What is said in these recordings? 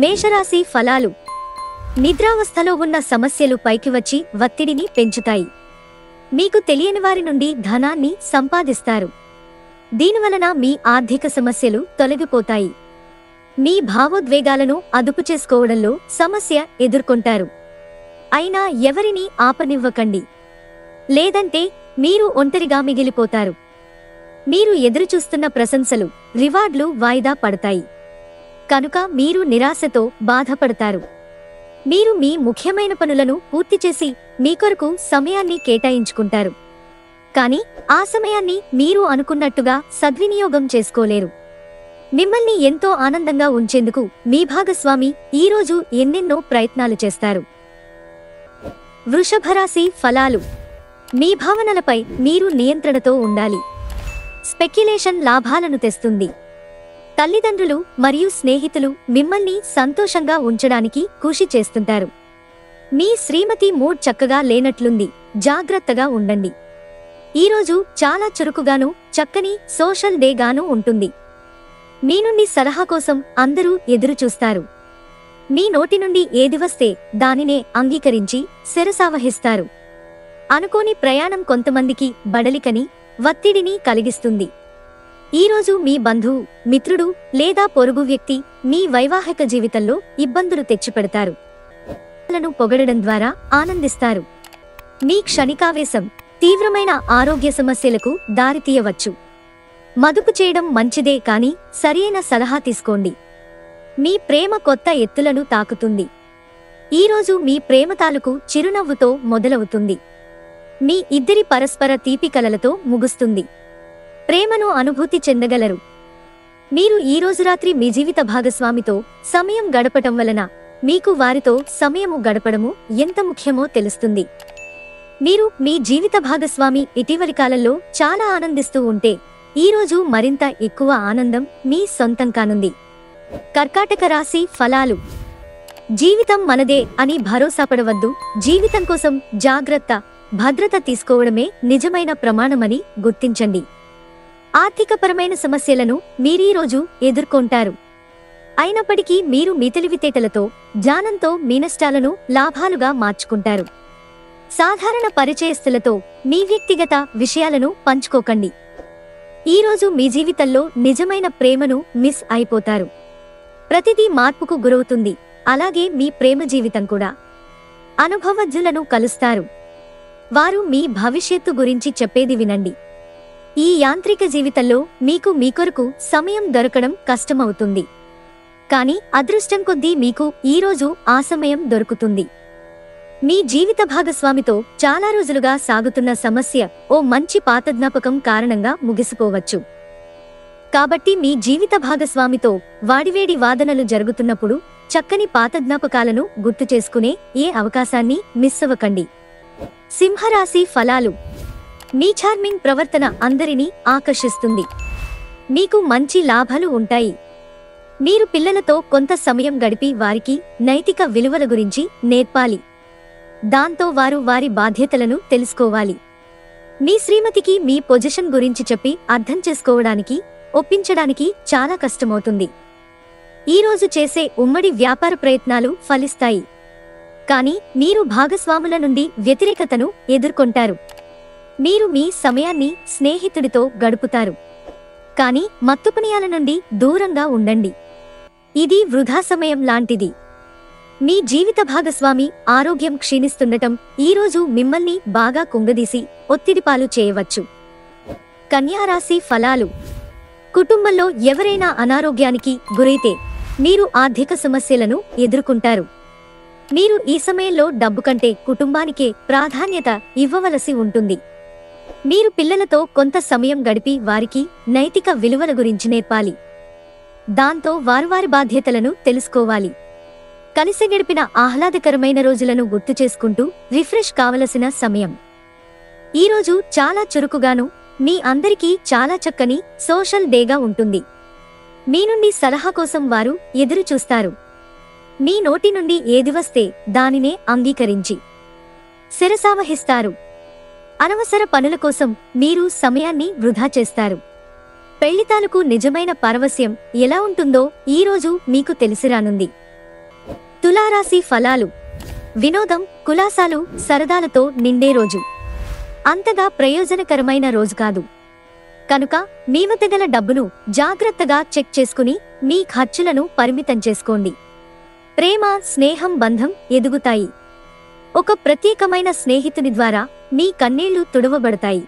మేషరాశి ఫలాలు. నిద్రావస్థలో ఉన్న సమస్యలు పైకి వచ్చి ఒత్తిడిని పెంచుతాయి. మీకు తెలియని వారి నుండి ధనాన్ని సంపాదిస్తారు. దీనివలన మీ ఆర్థిక సమస్యలు తొలగిపోతాయి. మీ భావోద్వేగాలను అదుపు చేసుకోవడంలో సమస్య ఎదుర్కొంటారు. అయినా ఎవరినీ ఆపనివ్వకండి, లేదంటే మీరు ఒంటరిగా మిగిలిపోతారు. మీరు ఎదురుచూస్తున్న ప్రశంసలు, రివార్డులు వాయిదా పడతాయి. కనుక మీరు నిరాశతో బాధపడతారు. మీరు మీ ముఖ్యమైన పనులను పూర్తి చేసి మీ కొరకు సమయాన్ని కేటాయించుకుంటారు. కానీ ఆ సమయాన్ని మీరు అనుకున్నట్టుగా సద్వినియోగం చేసుకోలేరు. మిమ్మల్ని ఎంతో ఆనందంగా ఉంచేందుకు మీ భాగస్వామి ఈరోజు ఎన్నెన్నో ప్రయత్నాలు చేస్తారు. వృషభరాశి ఫలాలు. మీ భావనలపై మీరు నియంత్రణతో ఉండాలి. స్పెక్యులేషన్ లాభాలను తెస్తుంది. తల్లిదండ్రులు మరియు స్నేహితులు మిమ్మల్ని సంతోషంగా ఉంచడానికి కృషి చేస్తుంటారు. మీ శ్రీమతి మూడ్ చక్కగా లేనట్లుంది, జాగ్రత్తగా ఉండండి. ఈరోజు చాలా చురుకుగాను చక్కని సోషల్ డేగాను ఉంటుంది. మీ నుండి సలహా కోసం అందరూ ఎదురుచూస్తారు. మీ నోటి నుండి ఏది వస్తే దానినే అంగీకరించి శిరసావహిస్తారు. అనుకోని ప్రయాణం కొంతమందికి బడలికని, ఒత్తిడిని కలిగిస్తుంది. ఈరోజు మీ బంధువు, మిత్రుడు లేదా పొరుగు వ్యక్తి మీ వైవాహిక జీవితంలో ఇబ్బందులు తెచ్చిపెడతారు. లను పొగడడం ద్వారా ఆనందిస్తారు. మీ క్షణికావేశం తీవ్రమైన ఆరోగ్య సమస్యలకు దారితీయవచ్చు. మదుపు చేయడం మంచిదే, కానీ సరియైన సలహా తీసుకోండి. మీ ప్రేమ కొత్త ఎత్తులను తాకుతుంది. ఈరోజు మీ ప్రేమ తాలూకు చిరునవ్వుతో మొదలవుతుంది. మీ ఇద్దరి పరస్పర తీపి కలలతో ముగుస్తుంది. ప్రేమను అనుభూతి చెందగలరు. మీరు ఈరోజు రాత్రి మీ జీవిత భాగస్వామితో సమయం గడపటం వలన మీకు వారితో సమయము గడపడము ఎంత ముఖ్యమో తెలుస్తుంది. మీరు మీ జీవిత భాగస్వామి ఇటీవలి కాలంలో చాలా ఆనందిస్తూ ఉంటే ఈరోజు మరింత ఎక్కువ ఆనందం మీ సొంతం కానుంది. కర్కాటక రాశి ఫలాలు. జీవితం మనదే అని భరోసాపడవద్దు. జీవితం కోసం జాగ్రత్త, భద్రత తీసుకోవడమే నిజమైన ప్రమాణమని గుర్తించండి. ఆర్థికపరమైన సమస్యలను మీరీరోజు ఎదుర్కొంటారు. అయినప్పటికీ మీరు మీ తెలివితేటలతో, జ్ఞానంతో మీ నష్టాలను లాభాలుగా మార్చుకుంటారు. సాధారణ పరిచయస్తులతో మీ వ్యక్తిగత విషయాలను పంచుకోకండి. ఈరోజు మీ జీవితంలో నిజమైన ప్రేమను మిస్ అయిపోతారు. ప్రతిదీ మార్పుకు గురవుతుంది. అలాగే మీ ప్రేమ జీవితం కూడా. అనుభవజ్ఞులను కలుస్తారు. వారు మీ భవిష్యత్తు గురించి చెప్పేది వినండి. ఈ యాంత్రిక జీవితంలో మీకు మీ కొరకు సమయం దొరకడం కష్టమవుతుంది. కానీ అదృష్టం కొద్దీ మీకు ఈరోజు ఆ సమయం దొరుకుతుంది. మీ జీవిత భాగస్వామితో చాలా రోజులుగా సాగుతున్న సమస్య ఓ మంచి పాత జ్ఞాపకం కారణంగా ముగిసిపోవచ్చు. కాబట్టి మీ జీవిత భాగస్వామితో వాడివేడి వాదనలు జరుగుతున్నప్పుడు చక్కని పాత జ్ఞాపకాలను గుర్తు చేసుకునే ఏ అవకాశాన్ని మిస్ అవ్వకండి. సింహరాశి ఫలాలు. మీ చార్మింగ్ ప్రవర్తన అందరినీ ఆకర్షిస్తుంది. మీకు మంచి లాభాలు ఉంటాయి. మీరు పిల్లలతో కొంత సమయం గడిపి వారికి నైతిక విలువల గురించి నేర్పాలి. దాంతో వారు వారి బాధ్యతలను తెలుసుకోవాలి. మీ శ్రీమతికి మీ పొజిషన్ గురించి చెప్పి అర్థం చేసుకోవడానికి, ఒప్పించడానికి చాలా కష్టమవుతుంది. ఈరోజు చేసే ఉమ్మడి వ్యాపార ప్రయత్నాలు ఫలిస్తాయి. కానీ మీరు భాగస్వాముల నుండి వ్యతిరేకతను ఎదుర్కొంటారు. మీరు మీ సమయాన్ని స్నేహితుడితో గడుపుతారు. కానీ మత్తుపనీయాల నుండి దూరంగా ఉండండి. ఇది వృధా సమయం లాంటిది. మీ జీవిత భాగస్వామి ఆరోగ్యం క్షీణిస్తుండటం ఈరోజు మిమ్మల్ని బాగా కుంగదీసి ఒత్తిడిపాలు చేయవచ్చు. కన్యారాశి ఫలాలు. కుటుంబంలో ఎవరైనా అనారోగ్యానికి గురైతే మీరు ఆర్థిక సమస్యలను ఎదుర్కొంటారు. మీరు ఈ సమయంలో డబ్బు కంటే కుటుంబానికే ప్రాధాన్యత ఇవ్వవలసి ఉంటుంది. మీరు పిల్లలతో కొంత సమయం గడిపి వారికి నైతిక విలువల గురించి నేర్పాలి. దాంతో వారు వారి బాధ్యతలను తెలుసుకోవాలి. కలిసి గడిపిన ఆహ్లాదకరమైన రోజులను గుర్తు చేసుకుంటూ రిఫ్రెష్ కావలసిన సమయం. ఈరోజు చాలా చురుకుగాను, మీ అందరికీ చాలా చక్కని సోషల్ డేగా ఉంటుంది. మీ నుండి సలహా కోసం వారు ఎదురు చూస్తారు. మీ నోటి నుండి ఏది వస్తే దానినే అంగీకరించి శిరసావహిస్తారు. అనవసర పనుల కోసం మీరు సమయాన్ని వృధా చేస్తారు. పెళ్లి తాలూకు నిజమైన పారవస్యం ఎలా ఉంటుందో ఈరోజు మీకు తెలిసిరానుంది. తులారాశి ఫలాలు. వినోదం, కులాసాలు, సరదాలతో నిండే రోజు. అంతగా ప్రయోజనకరమైన రోజు కాదు. కనుక మీ వద్ద గల డబ్బును జాగ్రత్తగా చెక్ చేసుకుని మీ ఖర్చులను పరిమితం చేసుకోండి. ప్రేమ, స్నేహం, బంధం ఎదుగుతాయి. ఒక ప్రత్యేకమైన స్నేహితుని ద్వారా మీ కన్నీళ్లు తుడవబడతాయి.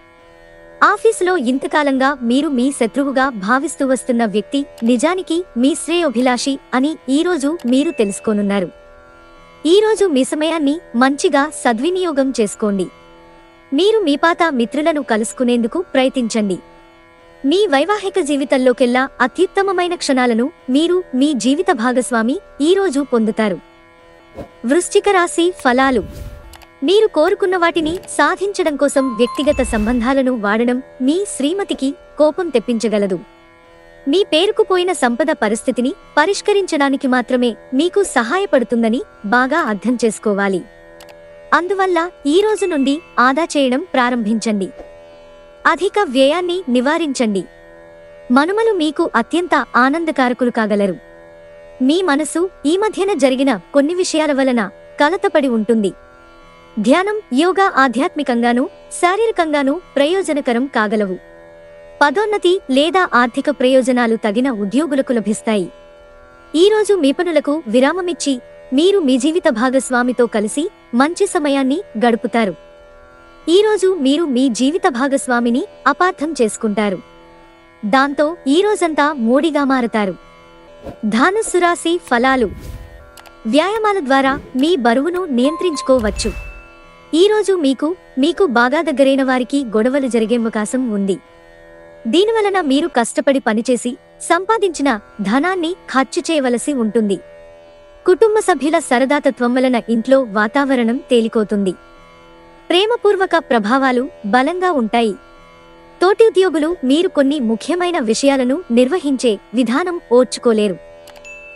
ఆఫీసులో ఇంతకాలంగా మీరు మీ శత్రువుగా భావిస్తూ వస్తున్న వ్యక్తి నిజానికి మీ శ్రేయోభిలాషి అని ఈరోజు మీరు తెలుసుకోనున్నారు. ఈరోజు మీ సమయాన్ని మంచిగా సద్వినియోగం చేసుకోండి. మీరు మీ పాత మిత్రులను కలుసుకునేందుకు ప్రయత్నించండి. మీ వైవాహిక జీవితంలోకెల్లా అత్యుత్తమమైన క్షణాలను మీరు మీ జీవిత భాగస్వామి ఈరోజు పొందుతారు. వృశ్చిక రాశి ఫలాలు. మీరు కోరుకున్న వాటిని సాధించడం కోసం వ్యక్తిగత సంబంధాలను వాడడం మీ శ్రీమతికి కోపం తెప్పించగలదు. మీ పేరుకుపోయిన సంపద పరిస్థితిని పరిష్కరించడానికి మాత్రమే మీకు సహాయపడుతుందని బాగా అర్థం చేసుకోవాలి. అందువల్ల ఈ రోజు నుండి ఆదా చేయడం ప్రారంభించండి. అధిక వ్యయాన్ని నివారించండి. మనుమలు మీకు అత్యంత ఆనందకారకులు కాగలరు. మీ మనసు ఈ మధ్యన జరిగిన కొన్ని విషయాల వలన కలతపడి ఉంటుంది. ధ్యానం, యోగా ఆధ్యాత్మికంగానూ శారీరకంగానూ ప్రయోజనకరం కాగలవు. పదోన్నతి లేదా ఆర్థిక ప్రయోజనాలు తగిన ఉద్యోగులకు లభిస్తాయి. ఈరోజు మీ పనులకు విరామమిచ్చి మీరు మీ జీవిత భాగస్వామితో కలిసి మంచి సమయాన్ని గడుపుతారు. ఈరోజు మీరు మీ జీవిత భాగస్వామిని అపార్థం చేసుకుంటారు. దాంతో ఈరోజంతా మూడిగా మారతారు. ధనుస్సు రాశి ఫలాలు. వ్యాయామాల ద్వారా మీ బరువును నియంత్రించుకోవచ్చు. ఈరోజు మీకు బాగా దగ్గరైన వారికి గొడవలు జరిగే అవకాశం ఉంది. దీనివలన మీరు కష్టపడి పనిచేసి సంపాదించిన ధనాన్ని ఖర్చు చేయవలసి ఉంటుంది. కుటుంబ సభ్యుల సరదాతత్వం వలన ఇంట్లో వాతావరణం తేలికోతుంది. ప్రేమపూర్వక ప్రభావాలు బలంగా ఉంటాయి. తోటి ఉద్యోగులు మీరు కొన్ని ముఖ్యమైన విషయాలను నిర్వహించే విధానం ఓర్చుకోలేరు.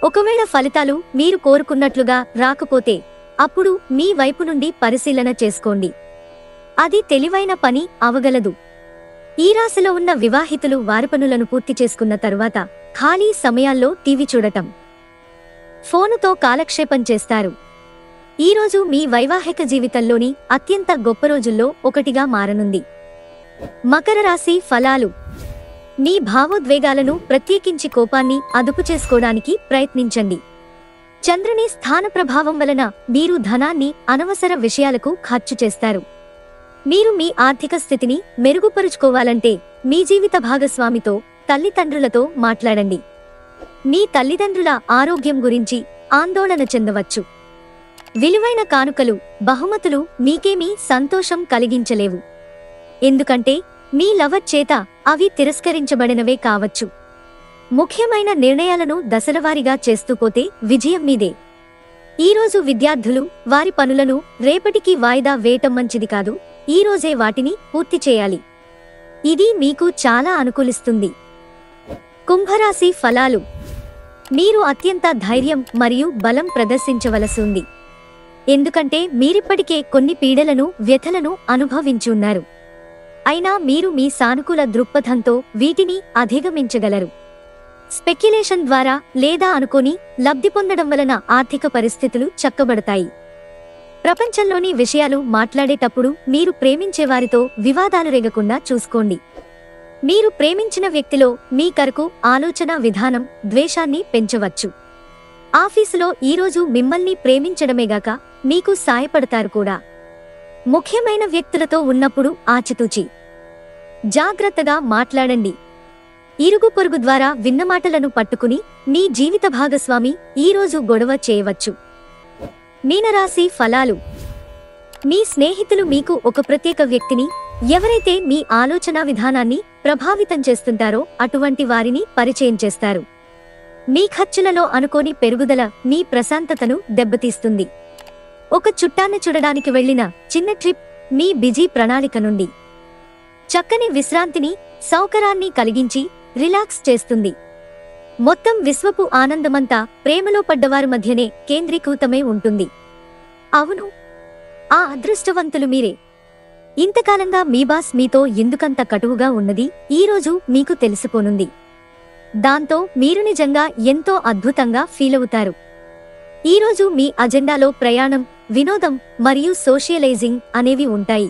ఒకవేళ ఫలితాలు మీరు కోరుకున్నట్లుగా రాకపోతే అప్పుడు మీ వైపు నుండి పరిశీలన చేసుకోండి. అది తెలివైన పని అవగలదు. ఈ రాశిలో ఉన్న వివాహితులు వారి పనులను పూర్తి చేసుకున్న తరువాత ఖాళీ సమయాల్లో టీవీ చూడటం, ఫోనుతో కాలక్షేపం చేస్తారు. ఈరోజు మీ వైవాహిక జీవితంలోని అత్యంత గొప్ప రోజుల్లో ఒకటిగా మారనుంది. మకర రాశి ఫలాలు. మీ భావోద్వేగాలను, ప్రత్యేకించి కోపాన్ని అదుపు చేసుకోవడానికి ప్రయత్నించండి. చంద్రుని స్థాన ప్రభావం వలన మీరు ధనాన్ని అనవసర విషయాలకు ఖర్చు చేస్తారు. మీరు మీ ఆర్థిక స్థితిని మెరుగుపరుచుకోవాలంటే మీ జీవిత భాగస్వామితో, తల్లిదండ్రులతో మాట్లాడండి. మీ తల్లిదండ్రుల ఆరోగ్యం గురించి ఆందోళన చెందవచ్చు. విలువైన కానుకలు, బహుమతులు మీకేమీ సంతోషం కలిగించలేవు. ఎందుకంటే మీ లవర్ చేత అవి తిరస్కరించబడినవే కావచ్చు. ముఖ్యమైన నిర్ణయాలను దశలవారీగా చేస్తూ పోతే విజయం మీదే. ఈరోజు విద్యార్థులు వారి పనులను రేపటికి వాయిదా వేయటం మంచిది కాదు. ఈరోజే వాటిని పూర్తి చేయాలి. ఇది మీకు చాలా అనుకూలిస్తుంది. కుంభరాశి ఫలాలు. మీరు అత్యంత ధైర్యం మరియు బలం ప్రదర్శించవలసి ఉంది. ఎందుకంటే మీరిప్పటికే కొన్ని పీడలను, వ్యథలను అనుభవించి ఉన్నారు. అయినా మీరు మీ సానుకూల దృక్పథంతో వీటిని అధిగమించగలరు. స్పెక్యులేషన్ ద్వారా లేదా అనుకోని లబ్ధి పొందడం వలన ఆర్థిక పరిస్థితులు చక్కబడతాయి. ప్రపంచంలోని విషయాలు మాట్లాడేటప్పుడు మీరు ప్రేమించేవారితో వివాదాలు రేగకుండా చూసుకోండి. మీరు ప్రేమించిన వ్యక్తిలో మీ కొరకు ఆలోచన విధానం ద్వేషాన్ని పెంచవచ్చు. ఆఫీసులో ఈరోజు మిమ్మల్ని ప్రేమించడమేగాక మీకు సాయపడతారు కూడా. ముఖ్యమైన వ్యక్తులతో ఉన్నప్పుడు ఆచితూచి జాగ్రత్తగా మాట్లాడండి. ఇరుగు పొరుగు ద్వారా విన్న మాటలను పట్టుకుని మీ జీవిత భాగస్వామి ఈరోజు గొడవ చేయవచ్చు. మీనరాశి ఫలాలు. మీ స్నేహితులు మీకు ఒక ప్రత్యేక వ్యక్తిని, ఎవరైతే మీ ఆలోచన విధానాన్ని ప్రభావితం చేస్తుంటారో అటువంటి వారిని పరిచయం చేస్తారు. మీ ఖర్చులలో అనుకోని పెరుగుదల మీ ప్రశాంతతను దెబ్బతీస్తుంది. ఒక చుట్టాన్ని చూడడానికి వెళ్లిన చిన్న ట్రిప్ మీ బిజీ ప్రణాళిక నుండి చక్కని విశ్రాంతిని, సౌకర్యాన్ని కలిగించి రిలాక్స్ చేస్తుంది. మొత్తం విశ్వపు ఆనందమంతా ప్రేమలో పడ్డవారి మధ్యనే కేంద్రీకృతమై ఉంటుంది. అవును, ఆ అదృష్టవంతులు మీరే. ఇంతకాలంగా మీ బాస్ మీతో ఎందుకంత కటువుగా ఉన్నది ఈరోజు మీకు తెలిసిపోనుంది. దాంతో మీరు నిజంగా ఎంతో అద్భుతంగా ఫీలవుతారు. ఈరోజు మీ అజెండాలో ప్రయాణం, వినోదం మరియు సోషియలైజింగ్ అనేవి ఉంటాయి.